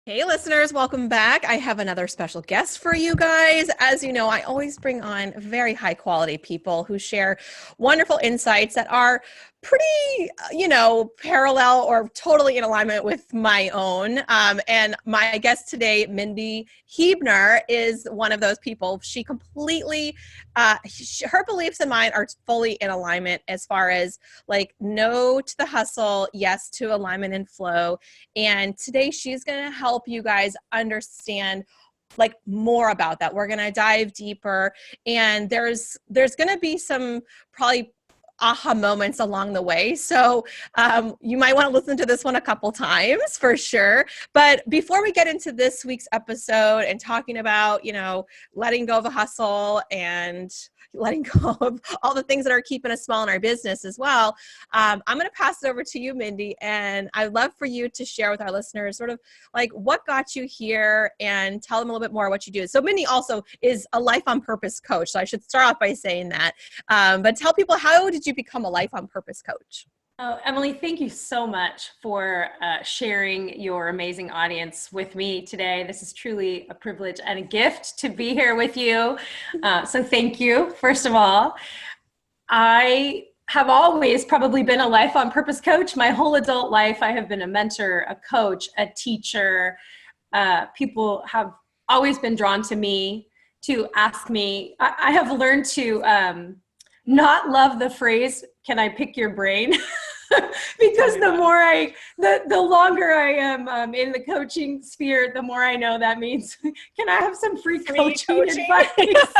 Hey listeners, welcome back. I have another special guest for you guys. As you know, I always bring on very high quality people who share wonderful insights that are pretty, parallel or totally in alignment with my own. And my guest today, Mindi Huebner, is one of those people. She completely, her beliefs and mine are fully in alignment as far as like no to the hustle, yes to alignment and flow. And today she's going to help you guys understand like more about that. We're going to dive deeper, and there's going to be some probably aha moments along the way. So you might want to listen to this one a couple times for sure. But before we get into this week's episode and talking about, letting go of a hustle and letting go of all the things that are keeping us small in our business as well, I'm going to pass it over to you, Mindi. And I'd love for you to share with our listeners sort of like what got you here and tell them a little bit more what you do. So Mindi also is a life on purpose coach. So I should start off by saying that. But tell people, how did you become a life on purpose coach? Oh, Emily, thank you so much for sharing your amazing audience with me today. This is truly a privilege and a gift to be here with you. So thank you, first of all. I have always probably been a life on purpose coach. My whole adult life, I have been a mentor, a coach, a teacher. People have always been drawn to me to ask me. I have learned to not love the phrase, "Can I pick your brain?" Because the longer I am in the coaching sphere, the more I know that means, can I have some free coaching advice?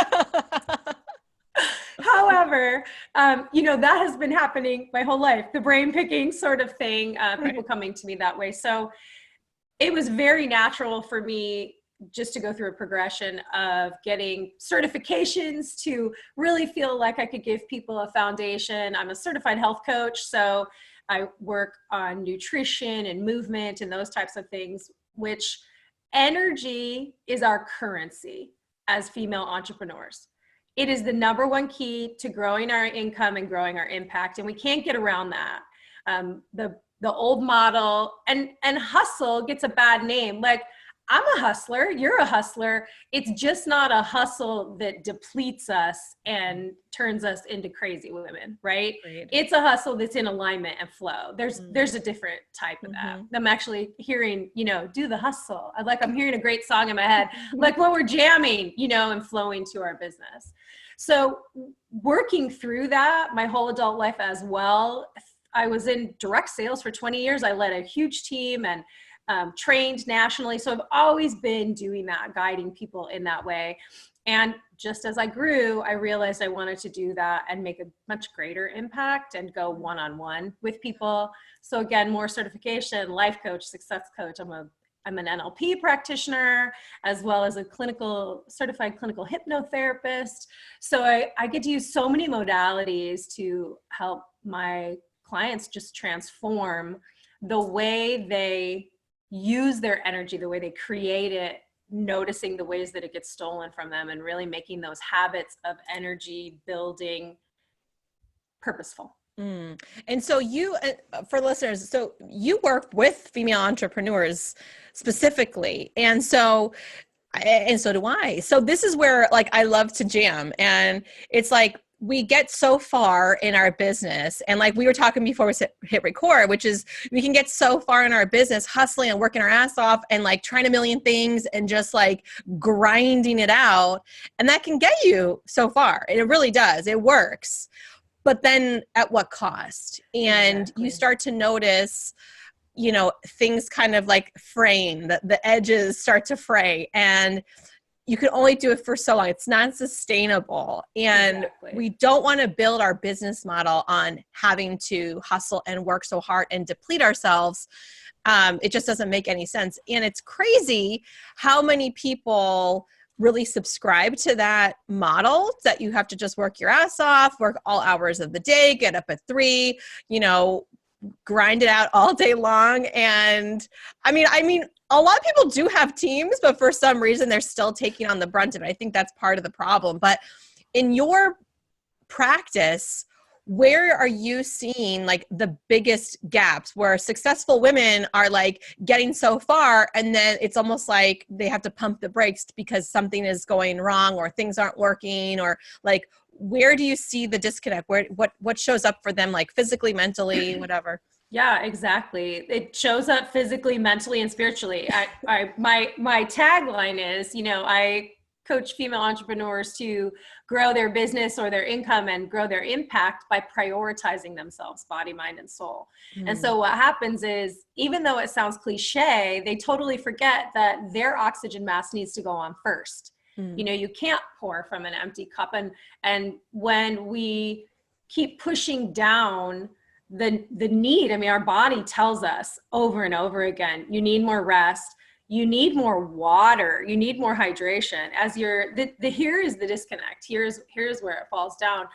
However, that has been happening my whole life, the brain picking sort of thing, people coming to me that way. So it was very natural for me just to go through a progression of getting certifications to really feel like I could give people a foundation. I'm a certified health coach, so I work on nutrition and movement and those types of things, which energy is our currency as female entrepreneurs. It is the number one key to growing our income and growing our impact, and we can't get around that. The old model and hustle gets a bad name. Like, I'm a hustler, you're a hustler. It's just not a hustle that depletes us and turns us into crazy women, right? It's a hustle that's in alignment and flow. There's a different type of that. I'm actually hearing, do the hustle. I'm hearing a great song in my head, like when we're jamming, and flowing to our business. So working through that, my whole adult life as well, I was in direct sales for 20 years. I led a huge team and trained nationally. So I've always been doing that, guiding people in that way. And just as I grew, I realized I wanted to do that and make a much greater impact and go one-on-one with people. So again, more certification, life coach, success coach. I'm an NLP practitioner, as well as a certified clinical hypnotherapist. So I get to use so many modalities to help my clients just transform the way they use their energy, the way they create it, noticing the ways that it gets stolen from them, and really making those habits of energy building purposeful. And so you, for listeners, so you work with female entrepreneurs specifically. And so do I. So this is where like I love to jam, and it's like we get so far in our business, and like we were talking before we hit record, which is we can get so far in our business hustling and working our ass off and like trying a million things and just like grinding it out, and that can get you so far. It really does. It works. But then at what cost? And exactly. You start to notice things kind of like fraying, the edges start to fray, and you can only do it for so long. It's not sustainable. And exactly. We don't want to build our business model on having to hustle and work so hard and deplete ourselves. It just doesn't make any sense. And it's crazy how many people really subscribe to that model, that you have to just work your ass off, work all hours of the day, get up at 3, grind it out all day long. And I mean, a lot of people do have teams, but for some reason they're still taking on the brunt of it. I think that's part of the problem. But in your practice, where are you seeing like the biggest gaps where successful women are like getting so far and then it's almost like they have to pump the brakes because something is going wrong or things aren't working, or like, where do you see the disconnect? What shows up for them, like physically, mentally, whatever? Yeah, exactly. It shows up physically, mentally, and spiritually. My tagline is, I coach female entrepreneurs to grow their business or their income and grow their impact by prioritizing themselves, body, mind, and soul. And so what happens is, even though it sounds cliche, they totally forget that their oxygen mask needs to go on first. You can't pour from an empty cup. And when we keep pushing down the need, I mean, our body tells us over and over again, you need more rest, you need more water, you need more hydration. Here is the disconnect. Here's where it falls down.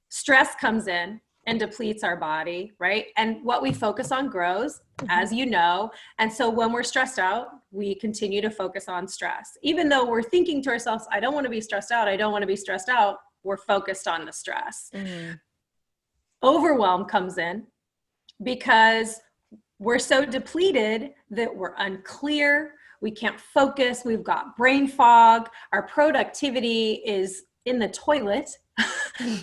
Stress comes in and depletes our body, right? And what we focus on grows, as you know. And so when we're stressed out, we continue to focus on stress. Even though we're thinking to ourselves, I don't want to be stressed out, I don't want to be stressed out, we're focused on the stress. Overwhelm comes in because we're so depleted that we're unclear, we can't focus, we've got brain fog, our productivity is in the toilet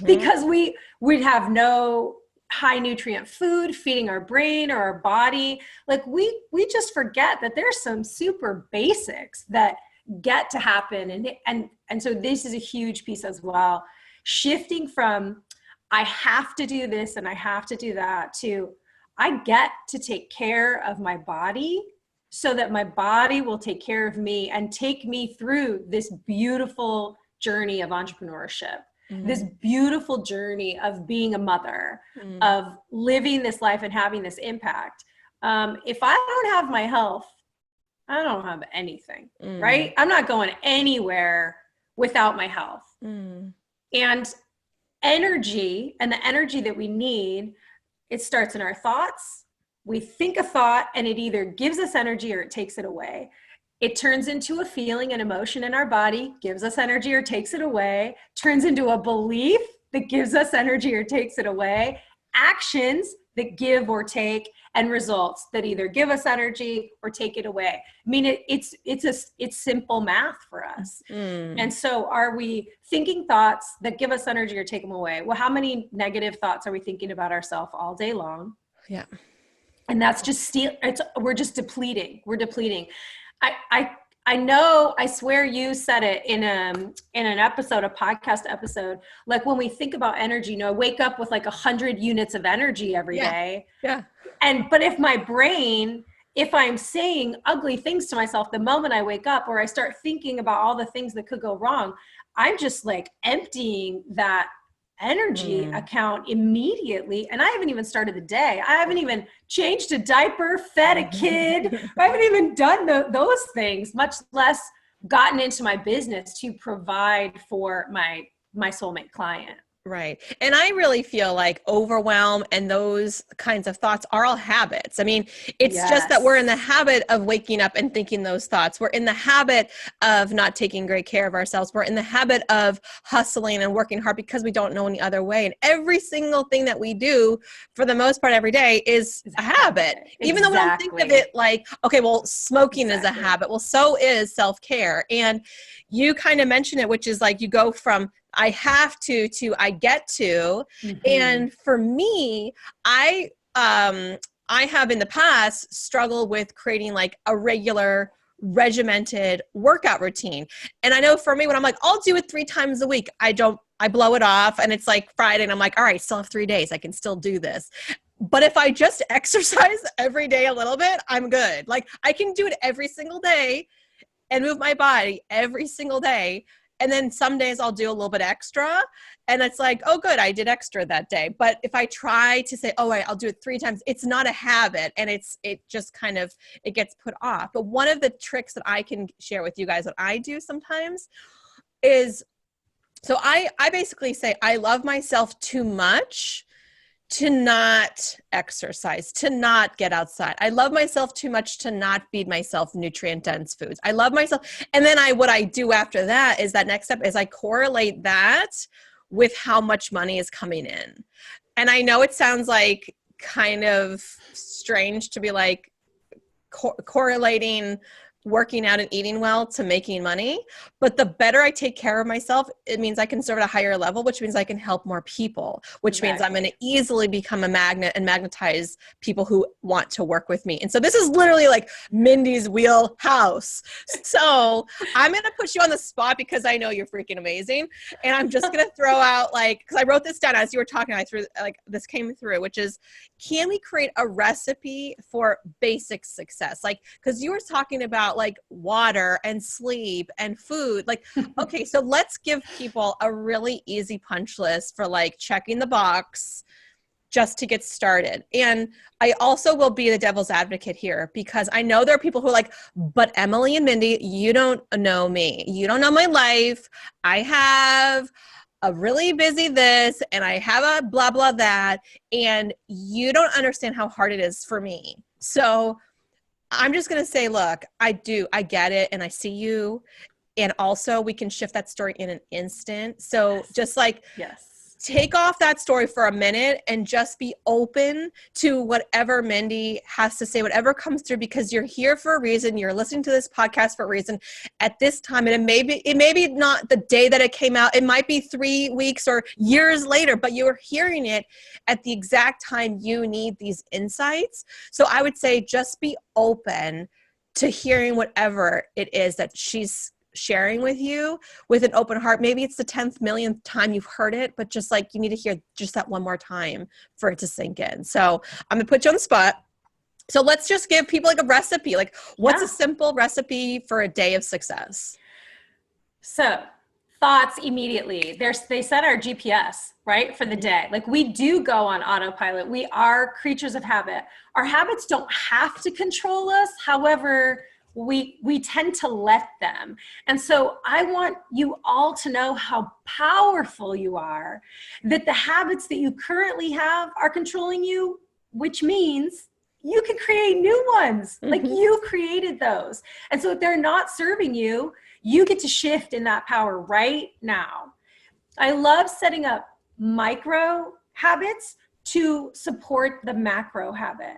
because we'd have no high nutrient food feeding our brain or our body. Like we just forget that there's some super basics that get to happen. And so this is a huge piece as well. Shifting from I have to do this and I have to do that to I get to take care of my body so that my body will take care of me and take me through this beautiful journey of entrepreneurship, this beautiful journey of being a mother, of living this life and having this impact. If I don't have my health, I don't have anything, right? I'm not going anywhere without my health. And energy, and the energy that we need, it starts in our thoughts. We think a thought and it either gives us energy or it takes it away. It turns into a feeling and emotion in our body, gives us energy or takes it away, turns into a belief that gives us energy or takes it away, actions that give or take, and results that either give us energy or take it away. I mean, it's simple math for us. And so are we thinking thoughts that give us energy or take them away? Well, how many negative thoughts are we thinking about ourselves all day long? Yeah. And that's just we're just depleting. We're depleting. I know, I swear you said it in an episode, a podcast episode, like when we think about energy, I wake up with like 100 units of energy every day. Yeah. But if I'm saying ugly things to myself the moment I wake up, or I start thinking about all the things that could go wrong, I'm just like emptying that energy account immediately. And I haven't even started the day. I haven't even changed a diaper, fed a kid. I haven't even done those things, much less gotten into my business to provide for my soulmate client. Right. And I really feel like overwhelm and those kinds of thoughts are all habits. I mean, it's just that we're in the habit of waking up and thinking those thoughts. We're in the habit of not taking great care of ourselves. We're in the habit of hustling and working hard because we don't know any other way. And every single thing that we do for the most part every day is a habit. Even though we don't think of it like, okay, well, smoking is a habit. Well, so is self-care. And you kind of mentioned it, which is like you go from I have to I get to. And for me, I have in the past struggled with creating like a regular regimented workout routine. And I know for me, when I'm like, I'll do it 3 times a week, I blow it off and it's like Friday and I'm like, all right, still have 3 days. I can still do this. But if I just exercise every day a little bit, I'm good. Like I can do it every single day and move my body every single day. And then some days I'll do a little bit extra and it's like, oh, good, I did extra that day. But if I try to say, oh, I'll do it 3 times, it's not a habit and it just kind of, it gets put off. But one of the tricks that I can share with you guys that I do sometimes is, so I basically say, I love myself too much to not exercise, to not get outside. I love myself too much to not feed myself nutrient dense foods. I love myself. And then what I do after that is that next step is I correlate that with how much money is coming in. And I know it sounds like kind of strange to be like correlating working out and eating well to making money, but the better I take care of myself, it means I can serve at a higher level, which means I can help more people, which means I'm going to easily become a magnet and magnetize people who want to work with me. And so this is literally like Mindy's Wheel house. So I'm going to put you on the spot because I know you're freaking amazing. And I'm just going to throw out like, because I wrote this down as you were talking, I threw like this came through, which is, can we create a recipe for basic success? Like, because you were talking about like water and sleep and food. Like, okay, so let's give people a really easy punch list for like checking the box just to get started. And I also will be the devil's advocate here because I know there are people who are like, but Emily and Mindy, you don't know me. You don't know my life. I have a really busy this and I have a blah, blah, that. And you don't understand how hard it is for me. So I'm just going to say, look, I get it. And I see you. And also we can shift that story in an instant. So just like, take off that story for a minute and just be open to whatever Mindy has to say, whatever comes through, because you're here for a reason. You're listening to this podcast for a reason at this time. And it may be not the day that it came out. It might be 3 weeks or years later, but you're hearing it at the exact time you need these insights. So I would say just be open to hearing whatever it is that she's sharing with you with an open heart. Maybe it's the 10th millionth time you've heard it, but just like you need to hear just that one more time for it to sink in. So I'm gonna put you on the spot. So let's just give people like a recipe. Like what's a simple recipe for a day of success? So thoughts immediately. They set our GPS, right, for the day. Like we do go on autopilot. We are creatures of habit. Our habits don't have to control us. However, we tend to let them. And so I want you all to know how powerful you are, that the habits that you currently have are controlling you, which means you can create new ones. Like you created those. And so if they're not serving you, you get to shift in that power right now. I love setting up micro habits to support the macro habit.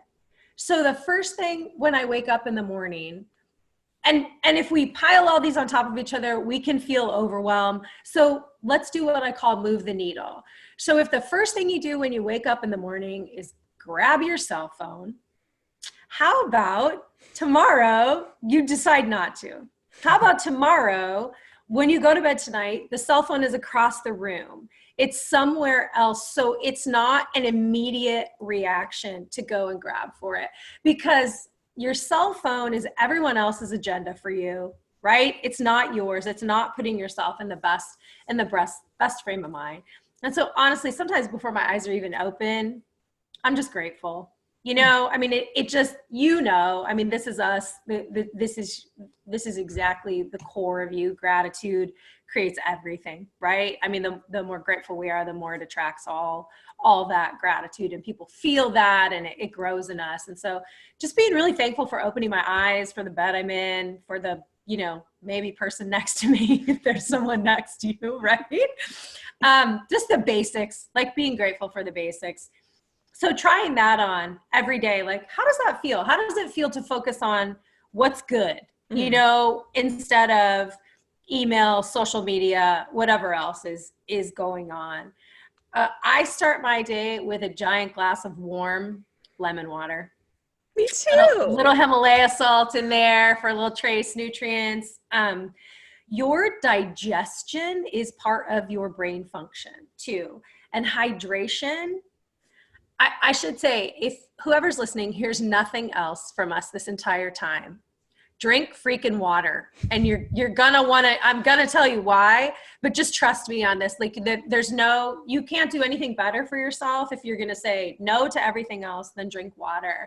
So the first thing when I wake up in the morning, and if we pile all these on top of each other, we can feel overwhelmed. So let's do what I call move the needle. So if the first thing you do when you wake up in the morning is grab your cell phone, how about tomorrow you decide not to? How about tomorrow when you go to bed tonight, the cell phone is across the room. It's somewhere else. So it's not an immediate reaction to go and grab for it, because your cell phone is everyone else's agenda for you, right? It's not yours. It's not putting yourself in the best frame of mind. And so honestly, sometimes before my eyes are even open, I'm just grateful. You know, I mean, it just, I mean, this is us. This is exactly the core of you. Gratitude creates everything, right? I mean, the more grateful we are, the more it attracts all that gratitude, and people feel that, and it grows in us. And so just being really thankful for opening my eyes, for the bed I'm in, for the, maybe person next to me, if there's someone next to you, right? Just the basics, like being grateful for the basics. So trying that on every day, like, how does that feel? How does it feel to focus on what's good, instead of email, social media, whatever else is going on? I start my day with a giant glass of warm lemon water. Me too. A little Himalaya salt in there for a little trace nutrients. Your digestion is part of your brain function too. And hydration, I should say, if whoever's listening hears nothing else from us this entire time, drink freaking water. And you're gonna wanna, I'm gonna tell you why, but just trust me on this. Like you can't do anything better for yourself if you're gonna say no to everything else than drink water.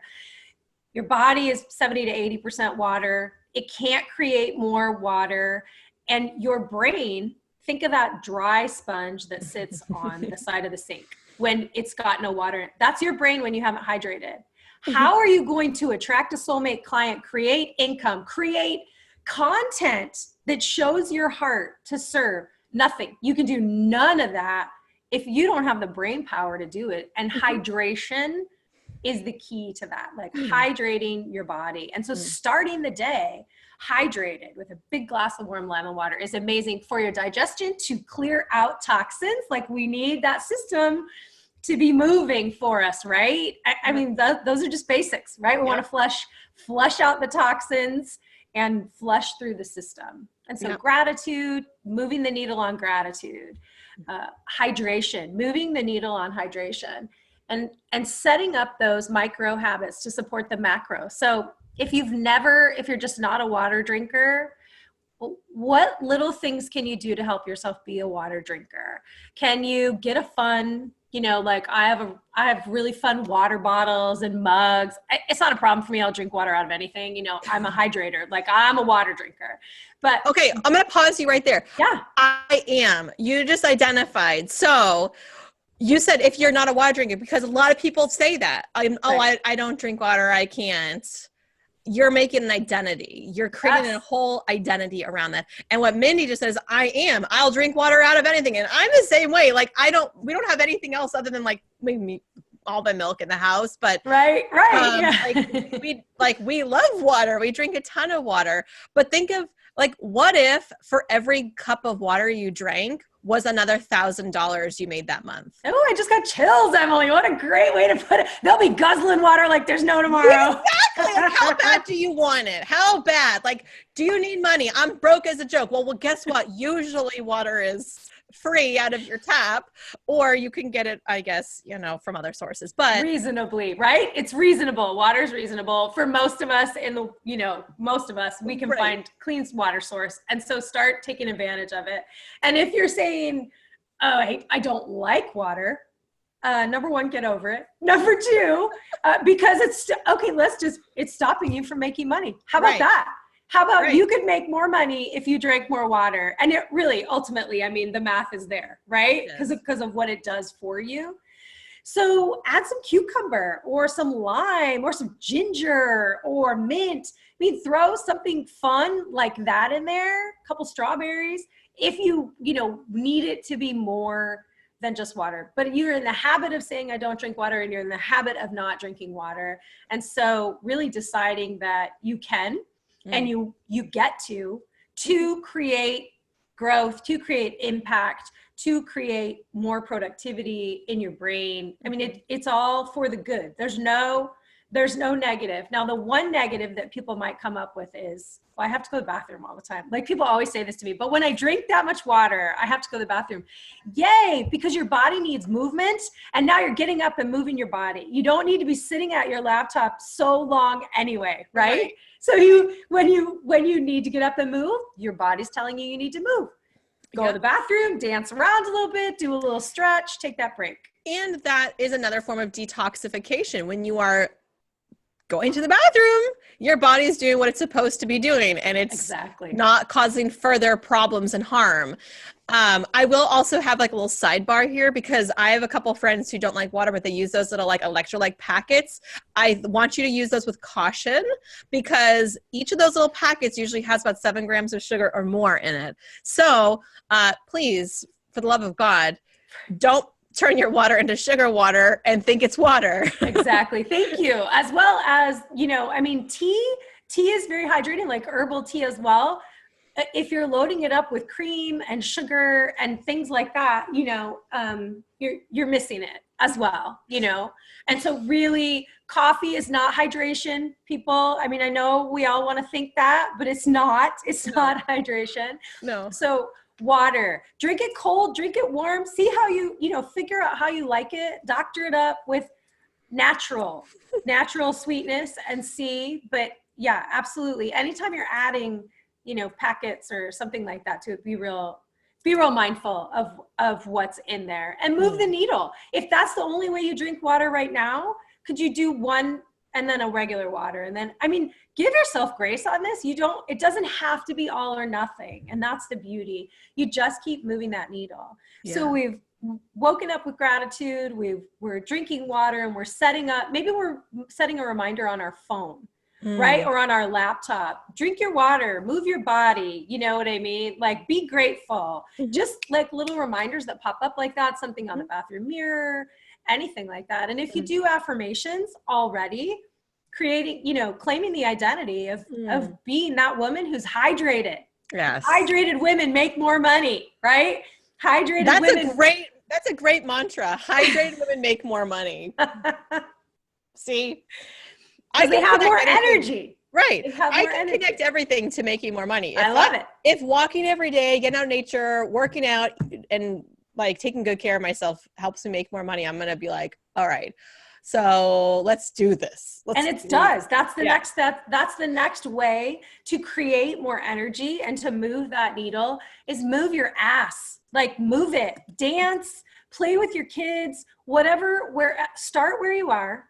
Your body is 70 to 80% water. It can't create more water. And your brain, think of that dry sponge that sits on the side of the sink when it's got no water in it. That's your brain when you haven't hydrated. How are you going to attract a soulmate client, create income, create content that shows your heart to serve, Nothing. You can do none of that if you don't have the brain power to do it. And hydration is the key to that, like hydrating your body. And so starting the day hydrated with a big glass of warm lemon water is amazing for your digestion to clear out toxins. Like we need that system to be moving for us, right? I mean, those are just basics, right? We want to flush out the toxins and flush through the system. And so gratitude, moving the needle on gratitude, hydration, moving the needle on hydration, and setting up those micro habits to support the macro. So if you're just not a water drinker, what little things can you do to help yourself be a water drinker? Can you get a fun, like I have really fun water bottles and mugs. It's not a problem for me. I'll drink water out of anything. I'm a hydrator. Like I'm a water drinker. But okay, I'm going to pause you right there. Yeah. I am. You just identified. So you said if you're not a water drinker, because a lot of people say that. I don't drink water. I can't. You're making an identity. You're creating a whole identity around that. And what Mindy just says, I'll drink water out of anything. And I'm the same way. Like we don't have anything else other than like maybe all the milk in the house, but right. We love water. We drink a ton of water, but think of like, what if for every cup of water you drank was another $1,000 you made that month? Oh, I just got chills, Emily. What a great way to put it. They'll be guzzling water like there's no tomorrow. Exactly. Like, how bad do you want it? How bad? Like, do you need money? I'm broke as a joke. Well, guess what? Usually water is free out of your tap, or you can get it, I guess, from other sources, but reasonably, right? It's reasonable. Water's reasonable for most of us we can find clean water source. And so start taking advantage of it. And if you're saying, oh, I don't like water, number one, get over it. Number two, because it's stopping you from making money. How about that? How about you could make more money if you drank more water? And it really, ultimately, I mean, the math is there, right? Because of what it does for you. So add some cucumber or some lime or some ginger or mint. I mean, throw something fun like that in there, a couple strawberries, if you need it to be more than just water. But you're in the habit of saying, I don't drink water, and you're in the habit of not drinking water. And so really deciding that you can, and you get to create growth, to create impact, to create more productivity in your brain. I mean, it's all for the good. There's no negative. Now, the one negative that people might come up with is, well, I have to go to the bathroom all the time. Like people always say this to me, but when I drink that much water, I have to go to the bathroom. Yay, because your body needs movement, and now you're getting up and moving your body. You don't need to be sitting at your laptop so long anyway, right? So when you need to get up and move, your body's telling you need to move. Go to the bathroom, dance around a little bit, do a little stretch, take that break. And that is another form of detoxification. When you are going to the bathroom, your body's doing what it's supposed to be doing, and it's not causing further problems and harm. I will also have like a little sidebar here, because I have a couple friends who don't like water, but they use those little like electrolyte packets. I want you to use those with caution, because each of those little packets usually has about 7 grams of sugar or more in it. So please, for the love of God, don't turn your water into sugar water and think it's water. Exactly. Thank you. As well as, I mean, tea is very hydrating, like herbal tea as well. If you're loading it up with cream and sugar and things like that, you're missing it as well, And so really, coffee is not hydration, people. I mean, I know we all want to think that, but it's not. It's not hydration. No. So water, drink it cold, drink it warm, see how figure out how you like it, doctor it up with natural sweetness and see. But yeah, absolutely. Anytime you're adding, packets or something like that to it, be real mindful of what's in there and move the needle. If that's the only way you drink water right now, could you do one and then a regular water? And then, I mean, give yourself grace on this. It doesn't have to be all or nothing. And that's the beauty. You just keep moving that needle. Yeah. So we've woken up with gratitude. We're drinking water, and we're setting a reminder on our phone. right? Or on our laptop. Drink your water, move your body. You know what I mean? Like, be grateful. Just like little reminders that pop up like that, something on the bathroom mirror, anything like that. And if you do affirmations already, creating, you know, claiming the identity of being that woman who's hydrated. Yes. Hydrated women make more money, right? Hydrated women. That's a great mantra. Hydrated women make more money. See? Because they have more energy. Right. I can connect everything to making more money. I love it. If walking every day, getting out in nature, working out, and like taking good care of myself helps me make more money, I'm going to be like, all right, so let's do this. That's the next step. That's the next way to create more energy and to move that needle is move your ass. Like, move it, dance, play with your kids, whatever, start where you are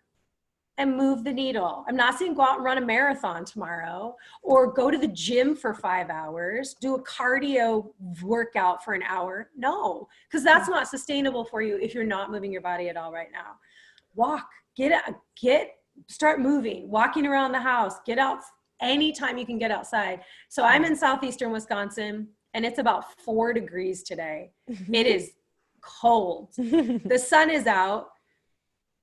and move the needle. I'm not saying go out and run a marathon tomorrow or go to the gym for 5 hours, do a cardio workout for an hour. No, because that's not sustainable for you if you're not moving your body at all right now. Walk, start moving, walking around the house, get out anytime you can get outside. So I'm in southeastern Wisconsin and it's about 4 degrees today. It is cold. The sun is out,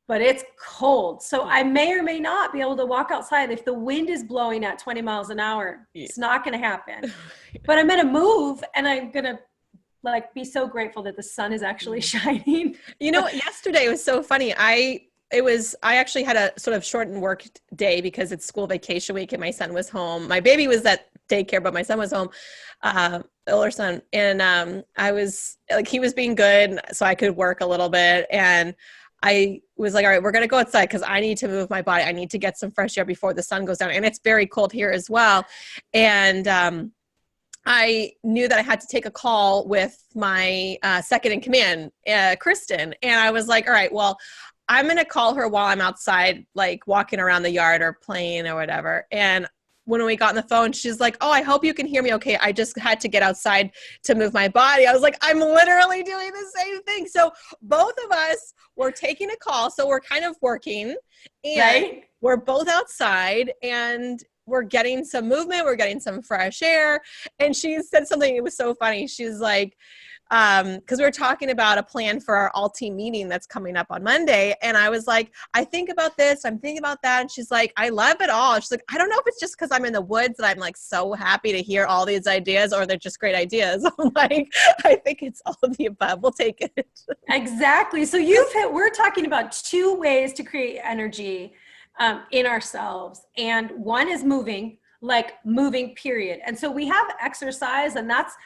but it's cold. So I may or may not be able to walk outside. If the wind is blowing at 20 miles an hour, it's not going to happen. But I'm going to move and I'm going to like be so grateful that the sun is actually shining. You know, yesterday was so funny. I actually had a sort of shortened work day because it's school vacation week and my son was home. My baby was at daycare, but my son was home, older son. And I was like, he was being good so I could work a little bit. And I was like, all right, we're going to go outside because I need to move my body. I need to get some fresh air before the sun goes down. And it's very cold here as well. And I knew that I had to take a call with my second in command, Kristen. And I was like, all right, well, I'm going to call her while I'm outside, like walking around the yard or playing or whatever. And when we got on the phone, she's like, oh, I hope you can hear me okay. I just had to get outside to move my body. I was like, I'm literally doing the same thing. So both of us were taking a call. So we're kind of working and we're both outside and we're getting some movement. We're getting some fresh air. And she said something, it was so funny. She's like, because we were talking about a plan for our all-team meeting that's coming up on Monday. And I was like, I think about this, I'm thinking about that. And she's like, I love it all. She's like, I don't know if it's just because I'm in the woods and I'm like so happy to hear all these ideas or they're just great ideas. I'm like, I think it's all of the above. We'll take it. Exactly. So we're talking about 2 ways to create energy in ourselves. And one is moving, period. And so we have exercise and that's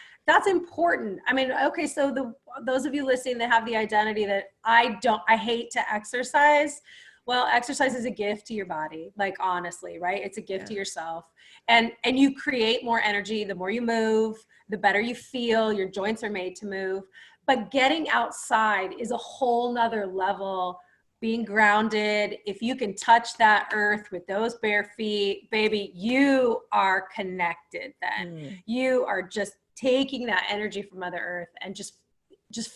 important. I mean, okay, so those of you listening that have the identity that I hate to exercise. Well, exercise is a gift to your body, like honestly, right? It's a gift to yourself. And you create more energy. The more you move, the better you feel. Your joints are made to move. But getting outside is a whole nother level. Being grounded, if you can touch that earth with those bare feet, baby, you are connected then. You are just taking that energy from Mother Earth and just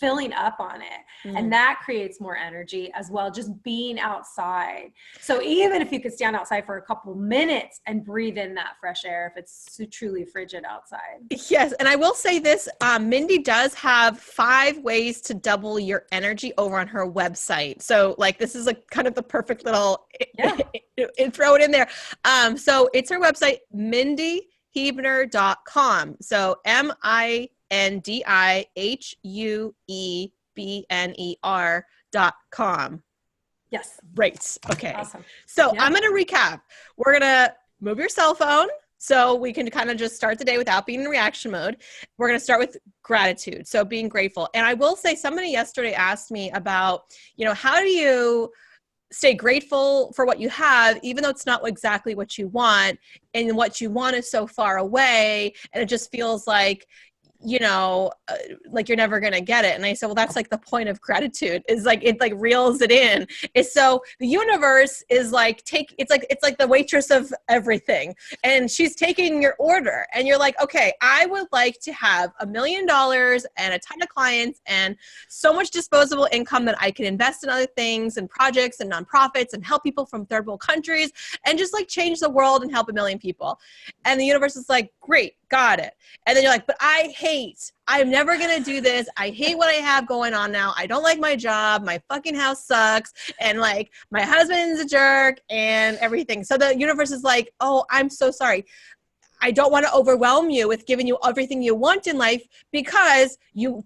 filling up on it. And that creates more energy as well, just being outside. So even if you could stand outside for a couple minutes and breathe in that fresh air, if it's truly frigid outside. Yes. And I will say this, Mindi does have 5 ways to double your energy over on her website. So like, this is like kind of the perfect little throw it in there. So it's her website, MindyHuebner.com. So MindyHuebner.com. Yes. Great. Okay. Awesome. So I'm going to recap. We're going to move your cell phone so we can kind of just start the day without being in reaction mode. We're going to start with gratitude. So being grateful. And I will say somebody yesterday asked me about, how do you stay grateful for what you have, even though it's not exactly what you want, and what you want is so far away. And it just feels like you know, like you're never going to get it. And I said, well, that's like the point of gratitude, is like, it like reels it in. Is so the universe is like, it's like the waitress of everything. And she's taking your order and you're like, okay, I would like to have $1 million and a ton of clients and so much disposable income that I can invest in other things and projects and nonprofits and help people from third world countries and just like change the world and help 1 million people. And the universe is like, great, got it. And then you're like, but I'm never going to do this. I hate what I have going on now. I don't like my job. My fucking house sucks. And like my husband's a jerk and everything. So the universe is like, oh, I'm so sorry. I don't want to overwhelm you with giving you everything you want in life because your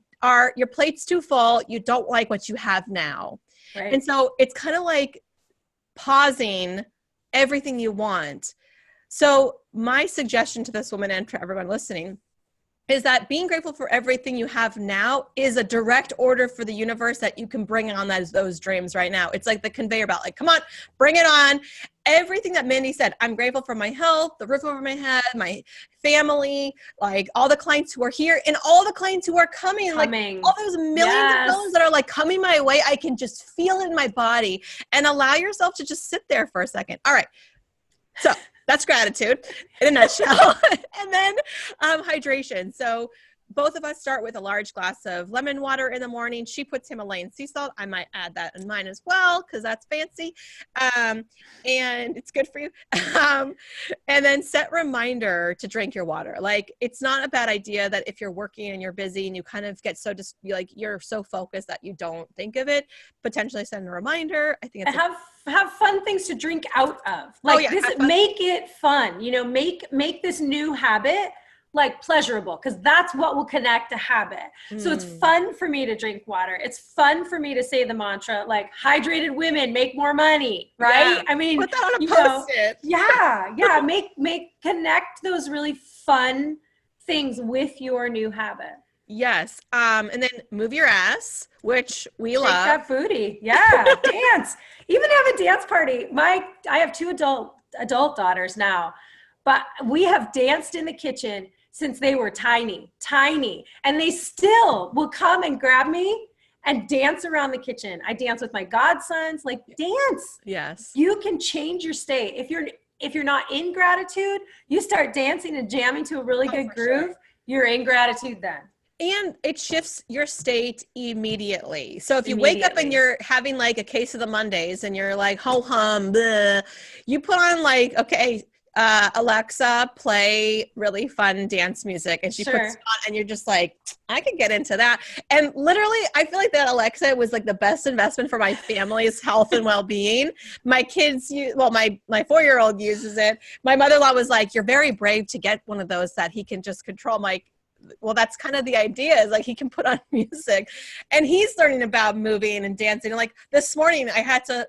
plate's too full. You don't like what you have now. Right. And so it's kind of like pausing everything you want. So my suggestion to this woman and for everyone listening is that being grateful for everything you have now is a direct order for the universe that you can bring on those dreams right now. It's like the conveyor belt, like, come on, bring it on. Everything that Mindi said, I'm grateful for my health, the roof over my head, my family, like all the clients who are here and all the clients who are coming. Like all those millions of dollars that are like coming my way. I can just feel it in my body, and allow yourself to just sit there for a second. All right. So that's gratitude in a nutshell. And then hydration. So both of us start with a large glass of lemon water in the morning. She puts Himalayan sea salt. I might add that in mine as well because that's fancy. And it's good for you. And then set reminder to drink your water. Like, it's not a bad idea that if you're working and you're busy and you kind of get so just like you're so focused that you don't think of it, potentially send a reminder. I think it's have fun things to drink out of. Like make it fun, you know, make this new habit like pleasurable, because that's what will connect a habit. So it's fun for me to drink water. It's fun for me to say the mantra, like, hydrated women make more money, right? Yeah. I mean, put that on a post-it. Yeah. Make connect those really fun things with your new habit. Yes. And then move your ass, which we love. Shake that booty. Yeah. Dance. Even have a dance party. I have 2 adult daughters now, but we have danced in the kitchen since they were tiny, and they still will come and grab me and dance around the kitchen. I dance with my godsons, like, dance. Yes. You can change your state. If you're not in gratitude, you start dancing and jamming to a really good groove. Sure. You're in gratitude then. And it shifts your state immediately. So if you wake up and you're having like a case of the Mondays and you're like, ho hum, bleh, you put on like, okay, Alexa, play really fun dance music. And she puts it on and you're just like, I could get into that. And literally, I feel like that Alexa was like the best investment for my family's health and well-being. My kids, my 4-year-old uses it. My mother-in-law was like, you're very brave to get one of those that he can just control. I'm like, well, that's kind of the idea, is like he can put on music and he's learning about moving and dancing. And like this morning I had to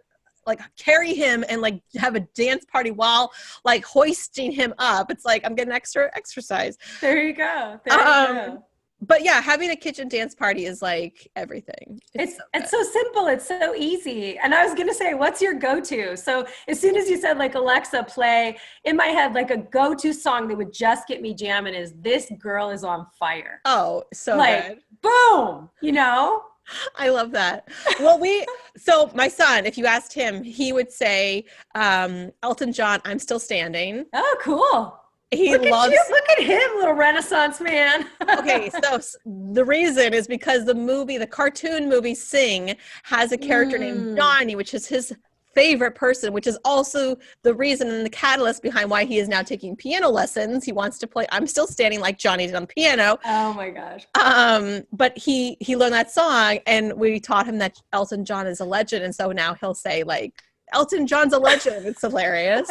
like carry him and like have a dance party while like hoisting him up. It's like, I'm getting extra exercise. There you go. There you go. But yeah, having a kitchen dance party is like everything. It's so simple. It's so easy. And I was going to say, what's your go-to? So as soon as you said like Alexa play, in my head, like a go-to song that would just get me jamming is This Girl Is on Fire. Oh, so like, good. Boom, you know? I love that. Well, so my son, if you asked him, he would say, Elton John, I'm Still Standing. Oh, cool. Look at him, little Renaissance man. Okay, so the reason is because the cartoon movie Sing has a character named Johnny, which is his favorite person, which is also the reason and the catalyst behind why he is now taking piano lessons. He wants to play I'm Still Standing like Johnny did on the piano. Oh my gosh. But he learned that song and we taught him that Elton John is a legend. And so now he'll say like, Elton John's a legend. It's hilarious.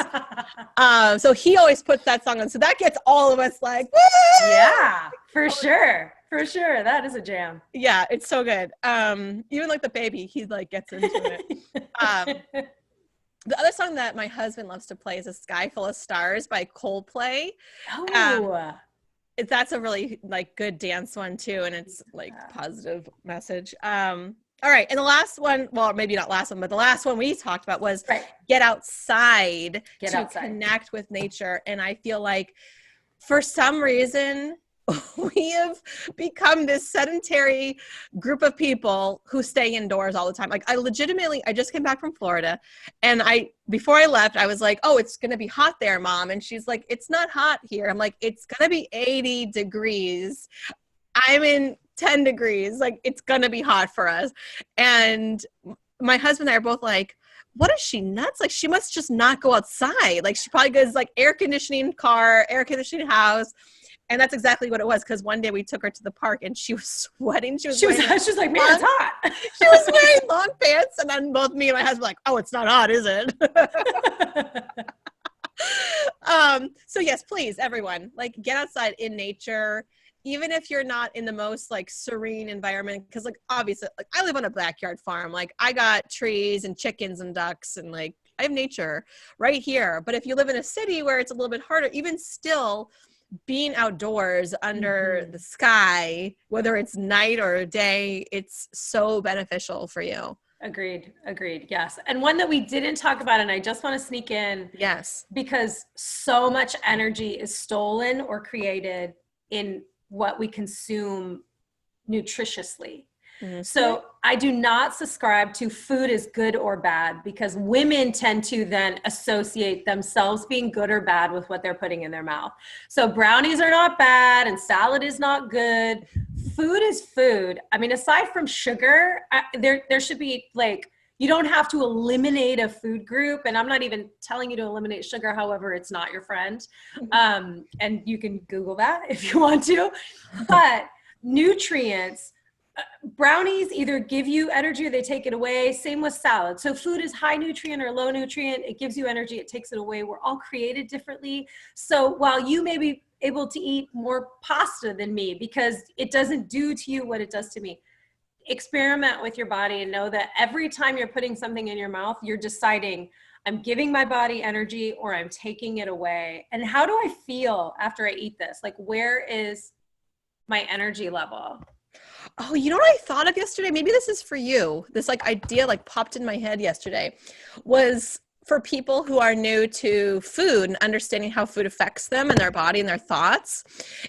So he always puts that song on. So that gets all of us like, woo! Yeah, for sure. For sure. That is a jam. Yeah, it's so good. Even like the baby, he like gets into it. The other song that my husband loves to play is A Sky Full of Stars by Coldplay. Oh. That's a really like good dance one too. And it's like positive message. All right. And the last one, well, maybe not last one, but the last one we talked about was get outside to connect with nature. And I feel like for some reason, we have become this sedentary group of people who stay indoors all the time. Like I just came back from Florida, and before I left, I was like, oh, it's going to be hot there, Mom. And she's like, it's not hot here. I'm like, it's going to be 80 degrees. I'm in 10 degrees. Like, it's going to be hot for us. And my husband and I are both like, what is she nuts? Like, she must just not go outside. Like, she probably goes like air conditioning car, air conditioning house. And that's exactly what it was. Because one day we took her to the park and she was sweating. She was like, man, it's hot. She was wearing long pants. And then both me and my husband were like, oh, it's not hot, is it? So yes, please, everyone, like, get outside in nature, even if you're not in the most like serene environment. Because like, obviously, like, I live on a backyard farm. Like, I got trees and chickens and ducks, and like, I have nature right here. But if you live in a city where it's a little bit harder, even still, being outdoors under the sky, whether it's night or day, it's so beneficial for you. Agreed. Yes. And one that we didn't talk about, and I just want to sneak in. Yes. Because so much energy is stolen or created in what we consume nutritiously. Mm-hmm. So I do not subscribe to food is good or bad, because women tend to then associate themselves being good or bad with what they're putting in their mouth. So brownies are not bad and salad is not good. Food is food. I mean, aside from sugar, there should be like, you don't have to eliminate a food group. And I'm not even telling you to eliminate sugar. However, it's not your friend. And you can Google that if you want to. But nutrients, brownies either give you energy or they take it away. Same with salad. So food is high nutrient or low nutrient. It gives you energy. It takes it away. We're all created differently. So while you may be able to eat more pasta than me because it doesn't do to you what it does to me, experiment with your body and know that every time you're putting something in your mouth, you're deciding, I'm giving my body energy or I'm taking it away. And how do I feel after I eat this? Like, where is my energy level? Oh, you know what I thought of yesterday? Maybe this is for you. This like idea like popped in my head yesterday, was for people who are new to food and understanding how food affects them and their body and their thoughts,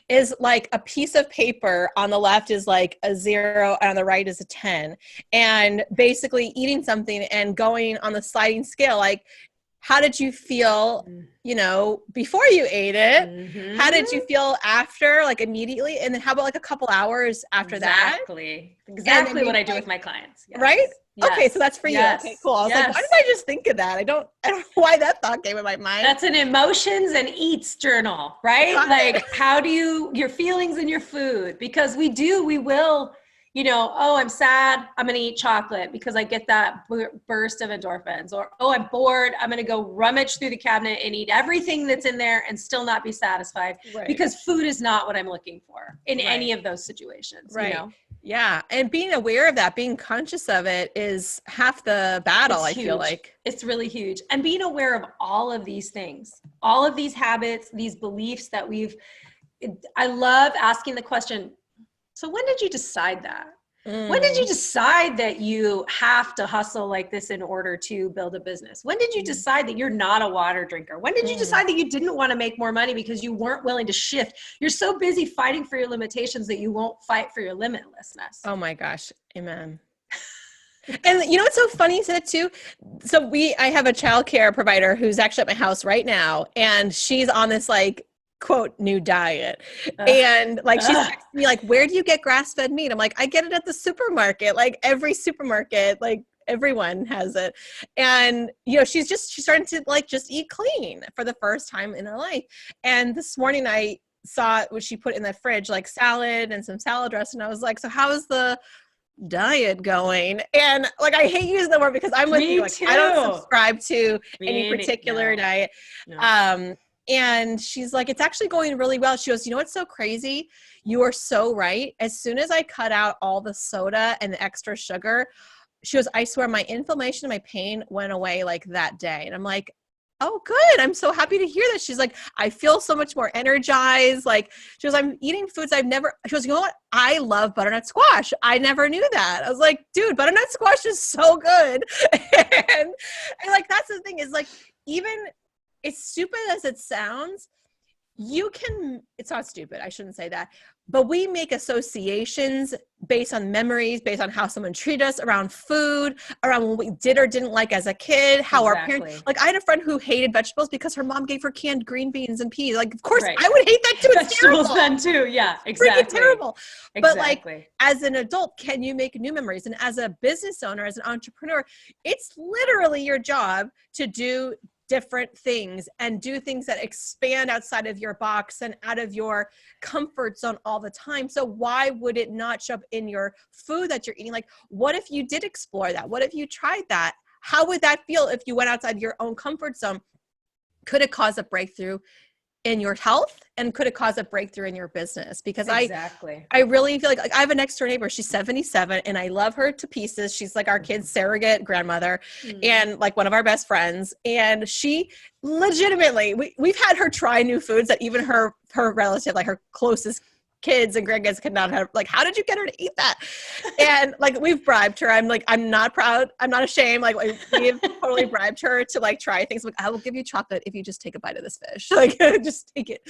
is like a piece of paper on the left is like a 0 and on the right is a 10. And basically eating something and going on the sliding scale, like, how did you feel, you know, before you ate it? Mm-hmm. How did you feel after, like immediately? And then how about like a couple hours after that? Exactly what I do with my clients. Yes. Right? Yes. Okay, so that's for you. Yes. Okay, cool. I was like, why did I just think of that? I don't know why that thought came in my mind. That's an emotions and eats journal, right? Like, how do your feelings and your food? Because we will, you know, oh, I'm sad, I'm going to eat chocolate because I get that burst of endorphins. Or, oh, I'm bored, I'm going to go rummage through the cabinet and eat everything that's in there and still not be satisfied. Right. Because food is not what I'm looking for in any of those situations. Right. You know? Yeah. And being aware of that, being conscious of it is half the battle, I feel like. It's really huge. And being aware of all of these things, all of these habits, these beliefs that I love asking the question, so when did you decide that? When did you decide that you have to hustle like this in order to build a business? When did you decide that you're not a water drinker? When did you decide that you didn't want to make more money because you weren't willing to shift? You're so busy fighting for your limitations that you won't fight for your limitlessness. Oh my gosh. Amen. And you know what's so funny you said it too? So I have a childcare provider who's actually at my house right now, and she's on this like quote new diet. And like she's texting me like, where do you get grass-fed meat? I'm like, I get it at the supermarket. Like every supermarket, like everyone has it. And you know, she's starting to like just eat clean for the first time in her life. And this morning I saw what she put in the fridge, like salad and some salad dressing. And I was like, so how is the diet going? And like, I hate using the word because I'm with you. Like, I don't subscribe to any particular diet. No. And she's like, it's actually going really well. She goes, you know what's so crazy? You are so right. As soon as I cut out all the soda and the extra sugar, she goes, I swear my inflammation and my pain went away like that day. And I'm like, oh, good. I'm so happy to hear that. She's like, I feel so much more energized. Like, she goes, I'm eating foods she goes, you know what? I love butternut squash. I never knew that. I was like, dude, butternut squash is so good. and like, that's the thing is like, even as stupid as it sounds, it's not stupid, I shouldn't say that, but we make associations based on memories, based on how someone treated us, around food, around what we did or didn't like as a kid, how our parents, like I had a friend who hated vegetables because her mom gave her canned green beans and peas. Like, of course I would hate that too. It's vegetables terrible. then too. Yeah, exactly. Freaking terrible. But Exactly. like, as an adult, can you make new memories? And as a business owner, as an entrepreneur, it's literally your job to do different things and do things that expand outside of your box and out of your comfort zone all the time. So why would it not show up in your food that you're eating? Like, what if you did explore that? What if you tried that? How would that feel if you went outside your own comfort zone? Could it cause a breakthrough in your health, and could it cause a breakthrough in your business? Because I really feel like I have a next door neighbor. She's 77 and I love her to pieces. She's like our kid's surrogate grandmother and like one of our best friends. And she legitimately, we've had her try new foods that even her relative, like her closest kids and grandkids could not have. Like, how did you get her to eat that? And like, we've bribed her. I'm like, I'm not proud. I'm not ashamed. Like, we've totally bribed her to like try things. Like, I will give you chocolate if you just take a bite of this fish. Like, just take it.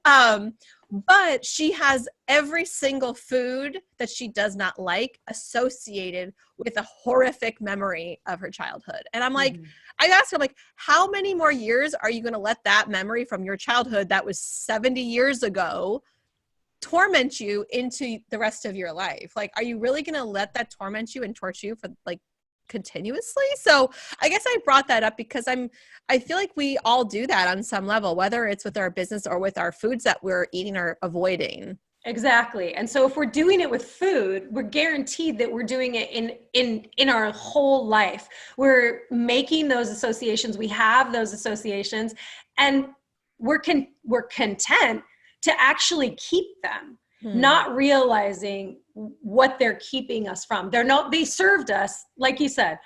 But she has every single food that she does not like associated with a horrific memory of her childhood. And I'm like, I asked her, I'm like, how many more years are you going to let that memory from your childhood that was 70 years ago torment you into the rest of your life? Like, are you really going to let that torment you and torture you for like continuously? So I guess I brought that up because I feel like we all do that on some level, whether it's with our business or with our foods that we're eating or avoiding. Exactly. And so if we're doing it with food, we're guaranteed that we're doing it in our whole life. We're making those associations. We have those associations, and we're content to actually keep them, not realizing what they're keeping us from. They served us, like you said,